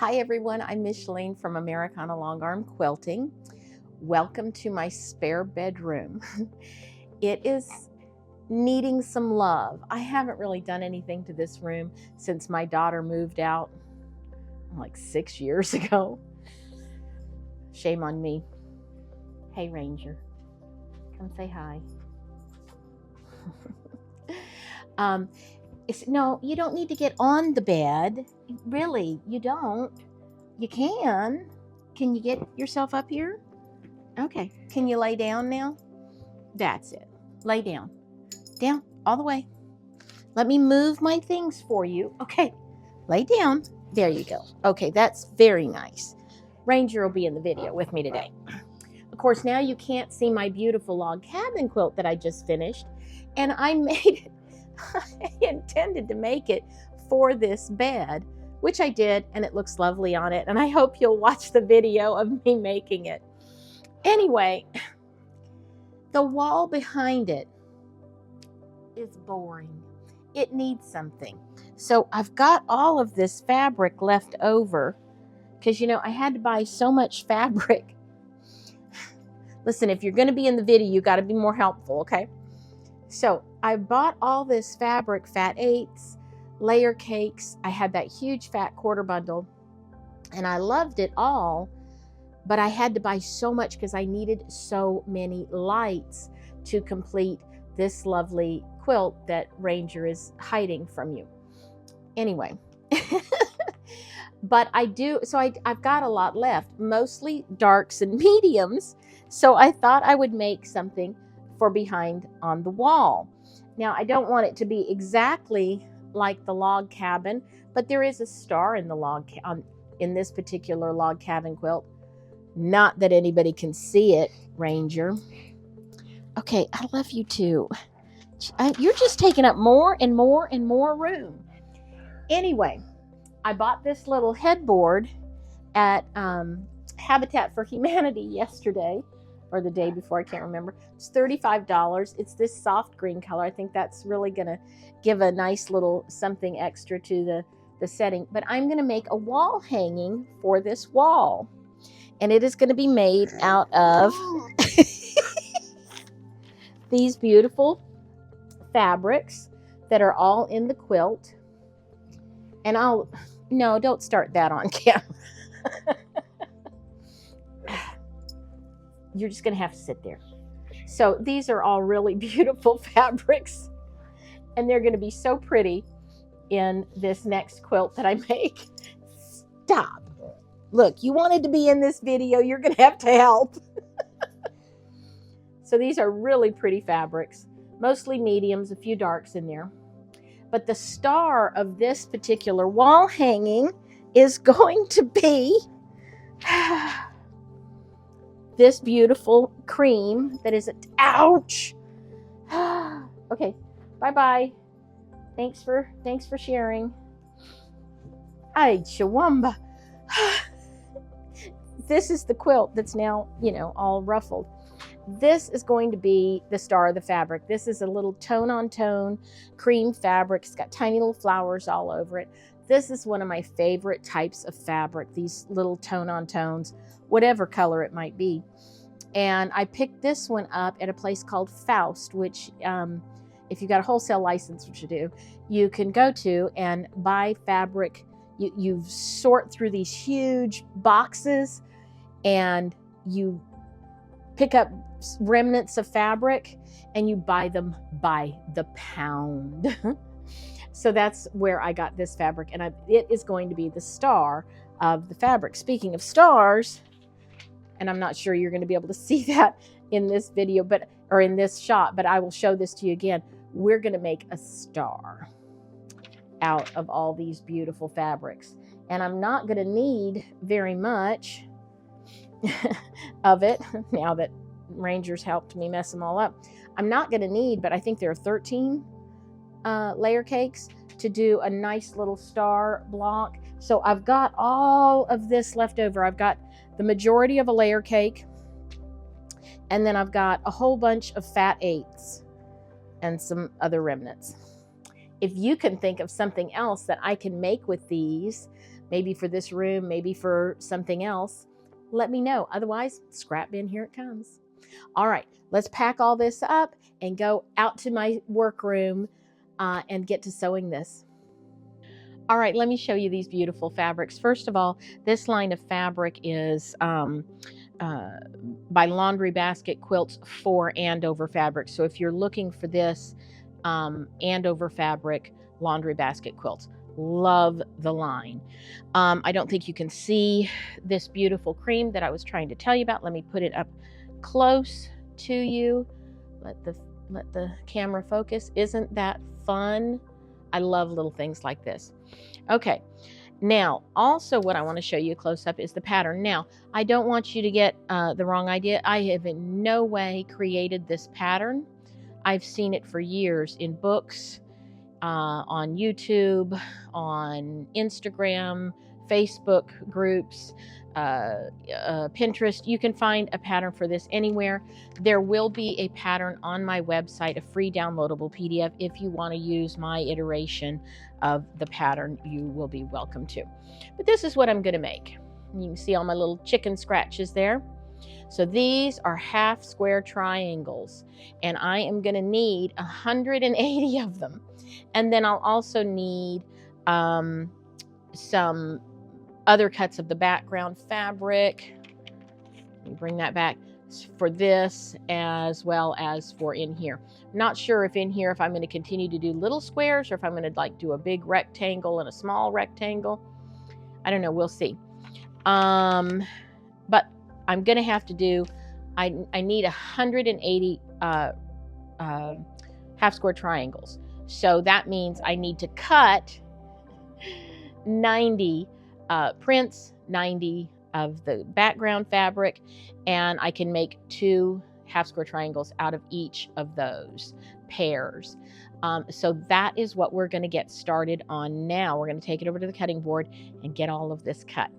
Hi everyone, I'm Micheline from Americana Quilting. Welcome to my spare bedroom. It is needing some love. I haven't really done anything to this room since my daughter moved out like 6 years ago. Shame on me. Hey Ranger, come say hi. No, you don't need to get on the bed. Really, you don't. You can. Can you get yourself up here? Okay. Can you lay down now? That's it. Lay down. Down, all the way. Let me move my things for you. Okay. Lay down. There you go. Okay, that's very nice. Ranger will be in the video with me today. Of course, now you can't see my beautiful log cabin quilt that I just finished. And I made it. I intended to make it for this bed, which I did, and it looks lovely on it. And I hope you'll watch the video of me making it. Anyway, the wall behind it is boring. It needs something. So I've got all of this fabric left over because, you know, I had to buy so much fabric. Listen, if you're going to be in the video, you got to be more helpful, okay? So I bought all this fabric, fat eighths, layer cakes. I had that huge fat quarter bundle and I loved it all, but I had to buy so much because I needed so many lights to complete this lovely quilt that Ranger is hiding from you. Anyway, but I've got a lot left, mostly darks and mediums. So I thought I would make something for behind on the wall. Now, I don't want it to be exactly like the log cabin, but there is a star in the in this particular log cabin quilt. Not that anybody can see it, Ranger. Okay, I love you too. You're just taking up more and more and more room. Anyway, I bought this little headboard at Habitat for Humanity yesterday, or the day before, I can't remember. It's $35. It's this soft green color. I think that's really gonna give a nice little something extra to the setting. But I'm gonna make a wall hanging for this wall. And it is gonna be made out of these beautiful fabrics that are all in the quilt. And no, don't start that on camera. You're just going to have to sit there. So these are all really beautiful fabrics, and they're going to be so pretty in this next quilt that I make. Stop. Look, you wanted to be in this video. You're going to have to help. So these are really pretty fabrics, mostly mediums, a few darks in there. But the star of this particular wall hanging is going to be this beautiful cream that is ouch. Okay, bye-bye. Thanks for sharing. Ay, Chawamba. This is the quilt that's now, you know, all ruffled. This is going to be the star of the fabric. This is a little tone-on-tone cream fabric. It's got tiny little flowers all over it. This is one of my favorite types of fabric, these little tone-on-tones, whatever color it might be. And I picked this one up at a place called Faust, which if you've got a wholesale license, which you do, you can go to and buy fabric. You sort through these huge boxes and you pick up remnants of fabric and you buy them by the pound. So that's where I got this fabric, and it is going to be the star of the fabric. Speaking of stars, and I'm not sure you're going to be able to see that in this video, or in this shot, but I will show this to you again. We're going to make a star out of all these beautiful fabrics, and I'm not going to need very much of it now that Ranger's helped me mess them all up. I'm not going to need, but I think there are 13 layer cakes to do a nice little star block. So I've got all of this left over. I've got the majority of a layer cake, and then I've got a whole bunch of fat eighths and some other remnants. If you can think of something else that I can make with these, maybe for this room, maybe for something else, let me know. Otherwise, scrap bin, here it comes. All right, let's pack all this up and go out to my workroom and get to sewing this. All right, let me show you these beautiful fabrics. First of all, this line of fabric is by Laundry Basket Quilts for Andover Fabrics. So if you're looking for this Andover Fabric Laundry Basket Quilts, love the line. I don't think you can see this beautiful cream that I was trying to tell you about. Let me put it up close to you. Let the camera focus. Isn't that fun? I love little things like this. Okay, now also what I want to show you close up is the pattern. Now, I don't want you to get the wrong idea. I have in no way created this pattern. I've seen it for years in books, on YouTube, on Instagram, Facebook groups, Pinterest. You can find a pattern for this anywhere. There will be a pattern on my website, a free downloadable PDF. If you want to use my iteration of the pattern, you will be welcome to. But this is what I'm going to make. You can see all my little chicken scratches there. So these are half square triangles, and I am going to need 180 of them. And then I'll also need some other cuts of the background fabric. Let me bring that back for this as well as for in here. Not sure if in here if I'm going to continue to do little squares or if I'm going to like do a big rectangle and a small rectangle. I don't know. We'll see. But I'm going to have to do, I need 180 half square triangles. So that means I need to cut 90 prints, 90 of the background fabric, and I can make 2 half square triangles out of each of those pairs. So that is what we're going to get started on now. We're going to take it over to the cutting board and get all of this cut.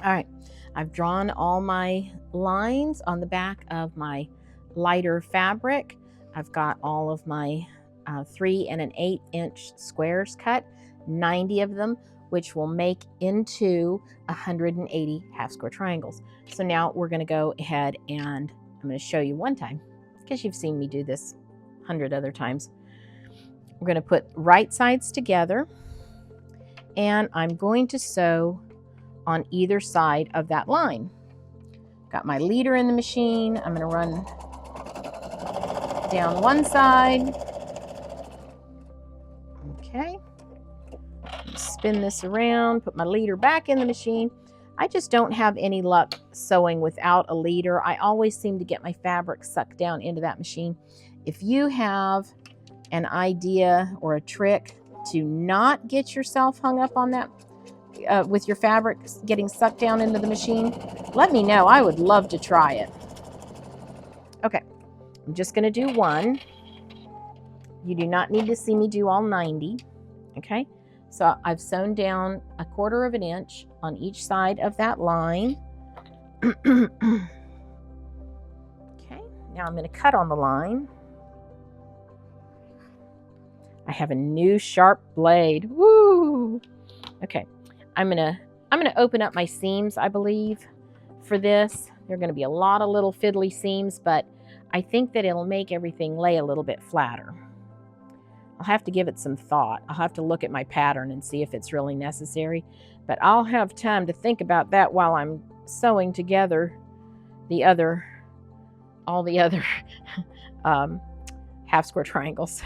All right, I've drawn all my lines on the back of my lighter fabric. I've got all of my 3 and 1/8 inch squares cut, 90 of them, which will make into 180 half square triangles. So now we're going to go ahead and I'm going to show you one time, because you've seen me do this 100 other times. We're going to put right sides together, and I'm going to sew on either side of that line. Got my leader in the machine. I'm going to run down one side. Okay. Spin this around, put my leader back in the machine. I just don't have any luck sewing without a leader. I always seem to get my fabric sucked down into that machine. If you have an idea or a trick to not get yourself hung up on that with your fabric getting sucked down into the machine, let me know. I would love to try it. Okay, I'm just going to do one. You do not need to see me do all 90. Okay, so I've sewn down 1/4 of an inch on each side of that line. Okay, now I'm going to cut on the line. I have a new sharp blade. Woo! Okay. I'm gonna open up my seams, I believe, for this. There are gonna be a lot of little fiddly seams, but I think that it'll make everything lay a little bit flatter. I'll have to give it some thought. I'll have to look at my pattern and see if it's really necessary, but I'll have time to think about that while I'm sewing together all the other half square triangles,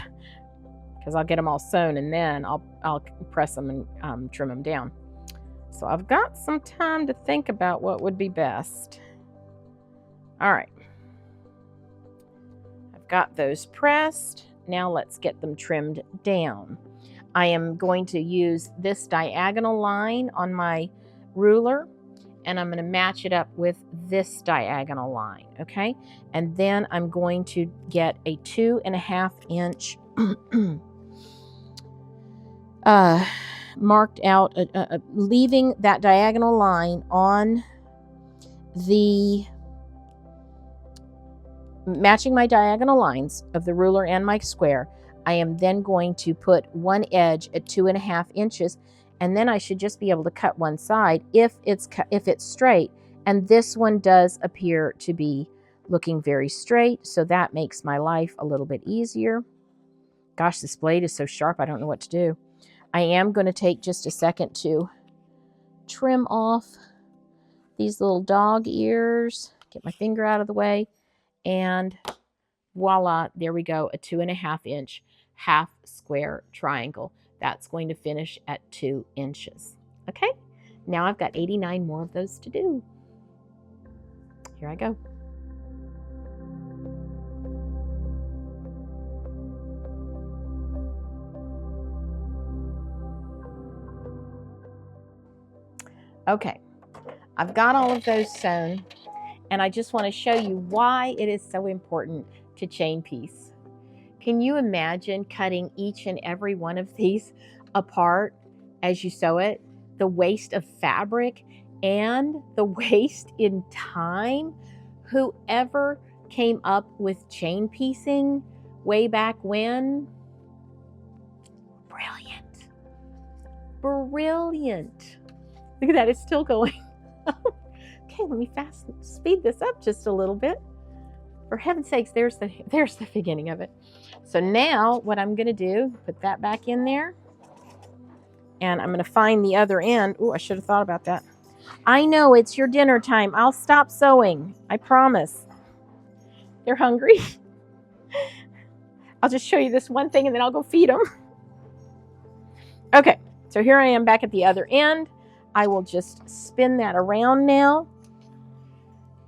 because I'll get them all sewn and then I'll press them and trim them down. So I've got some time to think about what would be best. All right. I've got those pressed. Now let's get them trimmed down. I am going to use this diagonal line on my ruler, and I'm going to match it up with this diagonal line, okay? And then I'm going to get a 2.5 inch marked out, leaving that diagonal line on the, matching my diagonal lines of the ruler and my square. I am then going to put one edge at 2.5 inches, and then I should just be able to cut one side if it's straight. And this one does appear to be looking very straight, so that makes my life a little bit easier. Gosh, this blade is so sharp, I don't know what to do. I am going to take just a second to trim off these little dog ears, get my finger out of the way, and voila, there we go, a 2.5 inch half square triangle. That's going to finish at 2 inches. Okay, now I've got 89 more of those to do. Here I go. Okay, I've got all of those sewn, and I just want to show you why it is so important to chain piece. Can you imagine cutting each and every one of these apart as you sew it? The waste of fabric and the waste in time. Whoever came up with chain piecing way back when, brilliant. Brilliant. Look at that, it's still going. Okay, let me speed this up just a little bit. For heaven's sakes, there's the beginning of it. So now what I'm gonna do, put that back in there, and I'm gonna find the other end. Oh, I should have thought about that. I know it's your dinner time. I'll stop sewing, I promise. They're hungry. I'll just show you this one thing and then I'll go feed them. Okay, so here I am back at the other end. I will just spin that around now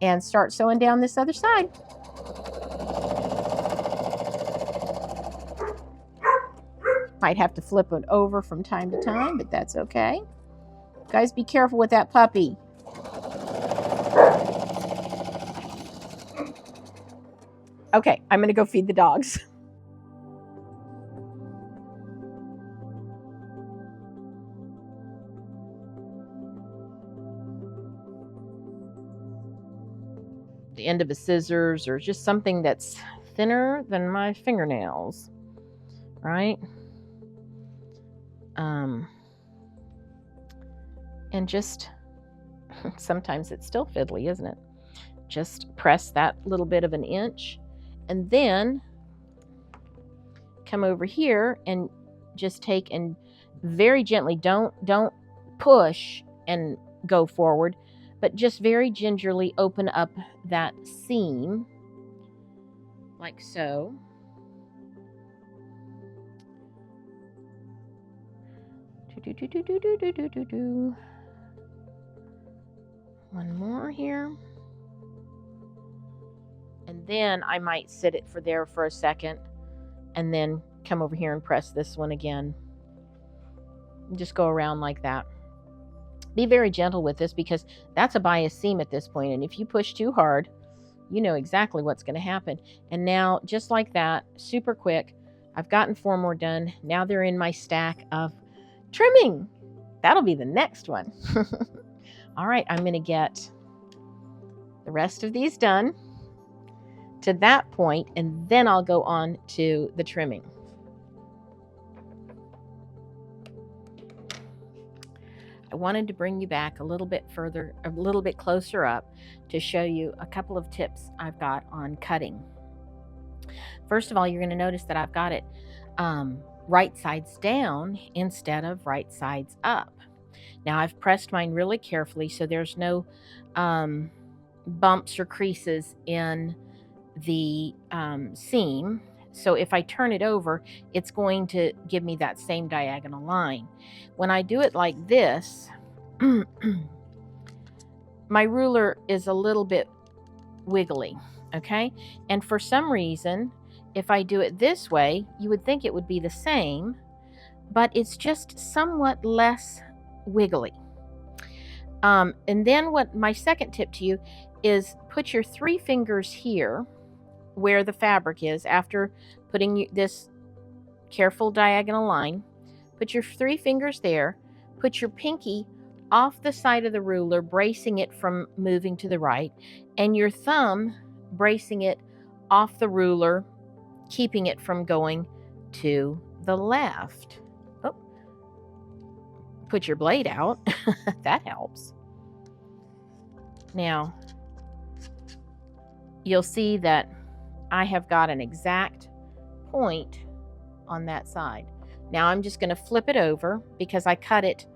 and start sewing down this other side. Might have to flip it over from time to time, but that's okay. Guys, be careful with that puppy. Okay, I'm gonna go feed the dogs. The end of a scissors or just something that's thinner than my fingernails, right? And just, sometimes it's still fiddly, isn't it? Just press that little bit of an inch and then come over here and just take and very gently, don't push and go forward, but just very gingerly open up that seam like so. One more here. And then I might sit it there for a second and then come over here and press this one again. And just go around like that. Be very gentle with this because that's a bias seam at this point. And if you push too hard, you know exactly what's going to happen. And now, just like that, super quick, I've gotten 4 more done. Now they're in my stack of trimming. That'll be the next one. All right, I'm going to get the rest of these done to that point, and then I'll go on to the trimming. I wanted to bring you back a little bit further, a little bit closer up to show you a couple of tips I've got on cutting. First of all, you're going to notice that I've got it right sides down instead of right sides up. Now I've pressed mine really carefully so there's no bumps or creases in the seam. So if I turn it over, it's going to give me that same diagonal line. When I do it like this, my ruler is a little bit wiggly, okay? And for some reason, if I do it this way, you would think it would be the same, but it's just somewhat less wiggly. And then what my second tip to you is put your 3 fingers here where the fabric is. After putting this careful diagonal line, put your 3 fingers there, put your pinky off the side of the ruler, bracing it from moving to the right, and your thumb bracing it off the ruler, keeping it from going to the left. Oh, put your blade out. That helps. Now, you'll see that I have got an exact point on that side. Now I'm just going to flip it over because I cut it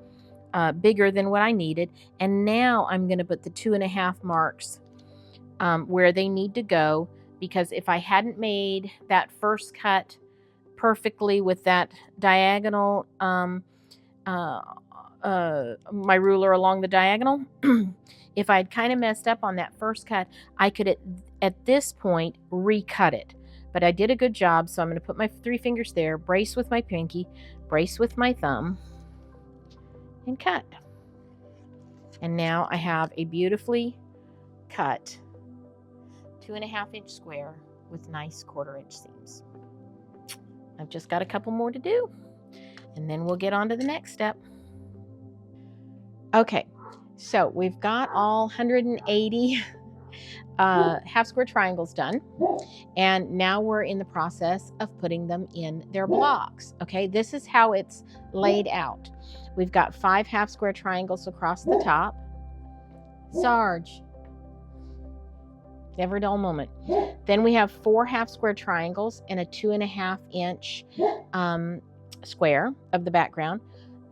bigger than what I needed. And now I'm going to put the 2.5 marks where they need to go, because if I hadn't made that first cut perfectly with that diagonal, my ruler along the diagonal, if I'd kind of messed up on that first cut, I could at this point recut it. But I did a good job, so I'm going to put my 3 fingers there, brace with my pinky, brace with my thumb, and cut. And now I have a beautifully cut 2.5-inch square with nice 1/4-inch seams. I've just got a couple more to do, and then we'll get on to the next step. Okay, so we've got all 180 half square triangles done, and now we're in the process of putting them in their blocks. Okay, this is how it's laid out. We've got 5 half square triangles across the top. Sarge, never a dull moment. Then we have 4 half square triangles and a 2.5-inch square of the background.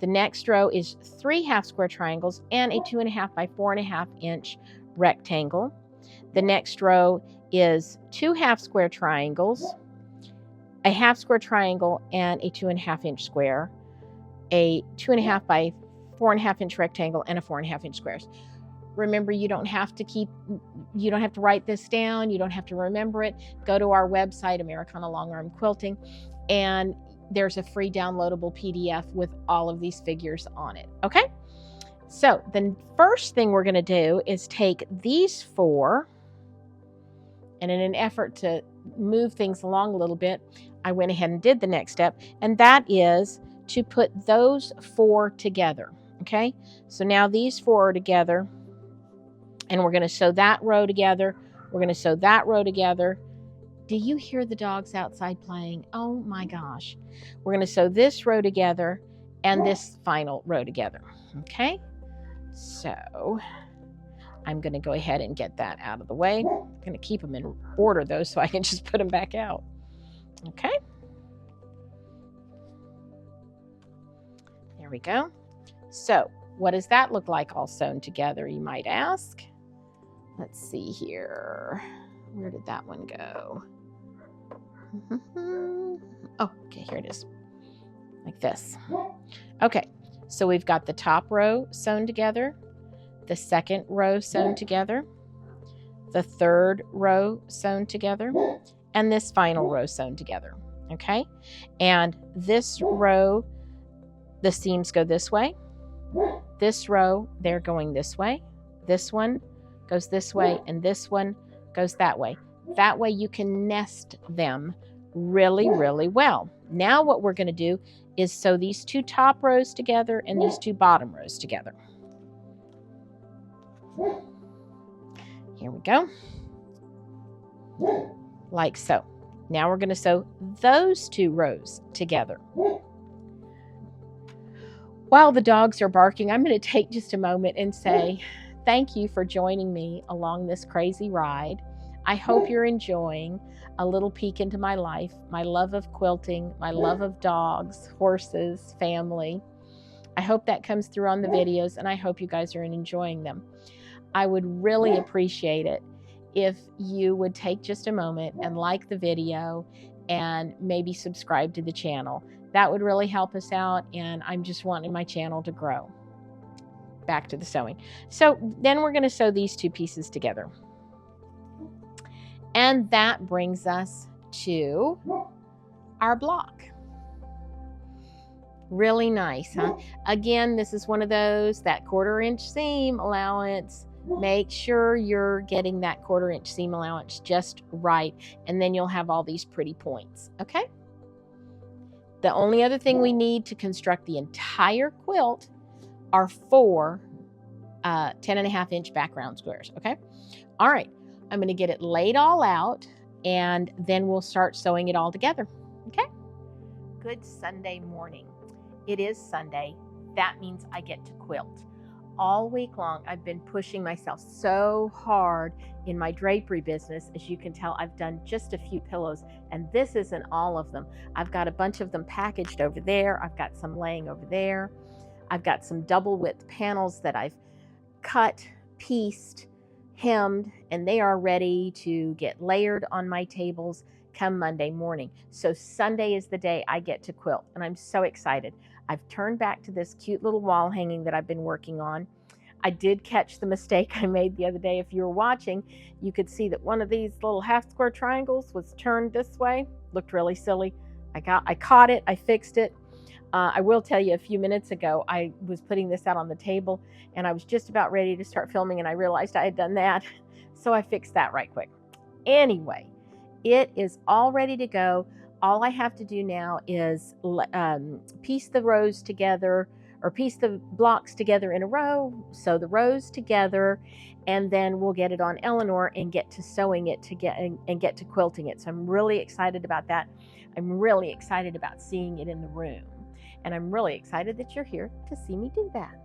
The next row is 3 half square triangles and a 2.5 by 4.5-inch rectangle. The next row is 2 half square triangles, a half square triangle and a 2.5-inch square, a 2.5 by 4.5-inch rectangle, and a 4.5-inch squares. Remember, you don't have to write this down. You don't have to remember it. Go to our website, Americana Long Arm Quilting, and there's a free downloadable PDF with all of these figures on it. Okay? So the first thing we're going to do is take these 4, and in an effort to move things along a little bit, I went ahead and did the next step, and that is to put those 4 together. Okay? So now these 4 are together, and we're going to sew that row together. We're going to sew that row together. Do you hear the dogs outside playing? Oh my gosh. We're going to sew this row together and this final row together. Okay? So I'm going to go ahead and get that out of the way. I'm going to keep them in order though, so I can just put them back out. Okay? There we go. So what does that look like all sewn together, you might ask? Let's see here. Where did that one go? Oh, okay, here it is. Like this. Okay, so we've got the top row sewn together, the second row sewn together, the third row sewn together, and this final row sewn together. Okay, and this row, the seams go this way. This row, they're going this way. This one goes this way, and this one goes that way. That way you can nest them really, really well. Now what we're going to do is sew these 2 top rows together and these 2 bottom rows together. Here we go. Like so. Now we're going to sew those 2 rows together. While the dogs are barking, I'm going to take just a moment and say thank you for joining me along this crazy ride. I hope you're enjoying a little peek into my life, my love of quilting, my love of dogs, horses, family. I hope that comes through on the videos, and I hope you guys are enjoying them. I would really appreciate it if you would take just a moment and like the video and maybe subscribe to the channel. That would really help us out, and I'm just wanting my channel to grow. Back to the sewing. So then we're going to sew these 2 pieces together. And that brings us to our block. Really nice, huh? Again, this is one of those, that 1/4-inch seam allowance. Make sure you're getting that 1/4-inch seam allowance just right, and then you'll have all these pretty points, okay? The only other thing we need to construct the entire quilt are 4 10.5-inch background squares, okay? All right, I'm gonna get it laid all out and then we'll start sewing it all together, okay? Good Sunday morning. It is Sunday. That means I get to quilt. All week long, I've been pushing myself so hard in my drapery business. As you can tell, I've done just a few pillows, and this isn't all of them. I've got a bunch of them packaged over there. I've got some laying over there. I've got some double width panels that I've cut, pieced, hemmed, and they are ready to get layered on my tables come Monday morning. So Sunday is the day I get to quilt, and I'm so excited. I've turned back to this cute little wall hanging that I've been working on. I did catch the mistake I made the other day. If you were watching, you could see that one of these little half square triangles was turned this way. Looked really silly. I caught it, I fixed it. I will tell you, a few minutes ago, I was putting this out on the table and I was just about ready to start filming and I realized I had done that. So I fixed that right quick. Anyway, it is all ready to go. All I have to do now is piece the rows together, or piece the blocks together in a row, sew the rows together, and then we'll get it on Eleanor and get to sewing it and get to quilting it. So I'm really excited about that. I'm really excited about seeing it in the room. And I'm really excited that you're here to see me do that.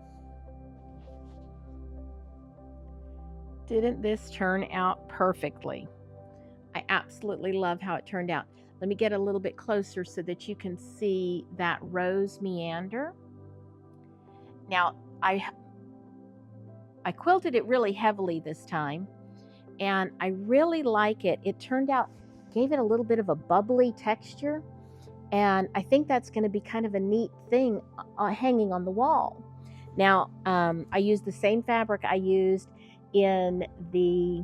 Didn't this turn out perfectly? I absolutely love how it turned out. Let me get a little bit closer so that you can see that rose meander. Now, I quilted it really heavily this time, and I really like it. It turned out, gave it a little bit of a bubbly texture. And I think that's going to be kind of a neat thing hanging on the wall. Now, I used the same fabric I used in the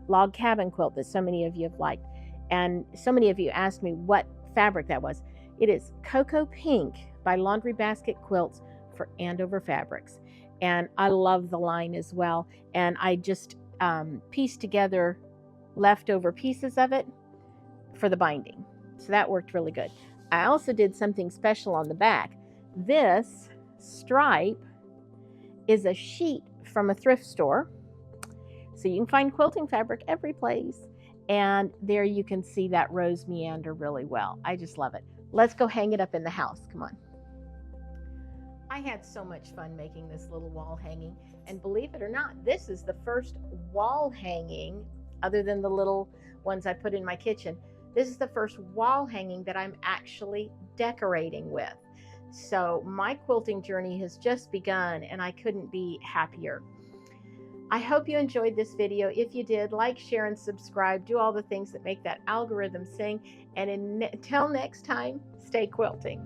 log cabin quilt that so many of you have liked. And so many of you asked me what fabric that was. It is Cocoa Pink by Laundry Basket Quilts for Andover Fabrics. And I love the line as well. And I just pieced together leftover pieces of it for the binding. So that worked really good. I also did something special on the back. This stripe is a sheet from a thrift store. So you can find quilting fabric every place. And there you can see that rose meander really well. I just love it. Let's go hang it up in the house. Come on. I had so much fun making this little wall hanging. And believe it or not, this is the first wall hanging, other than the little ones I put in my kitchen. This is the first wall hanging that I'm actually decorating with. So my quilting journey has just begun and I couldn't be happier. I hope you enjoyed this video. If you did, like, share, and subscribe. Do all the things that make that algorithm sing. And until next time, stay quilting.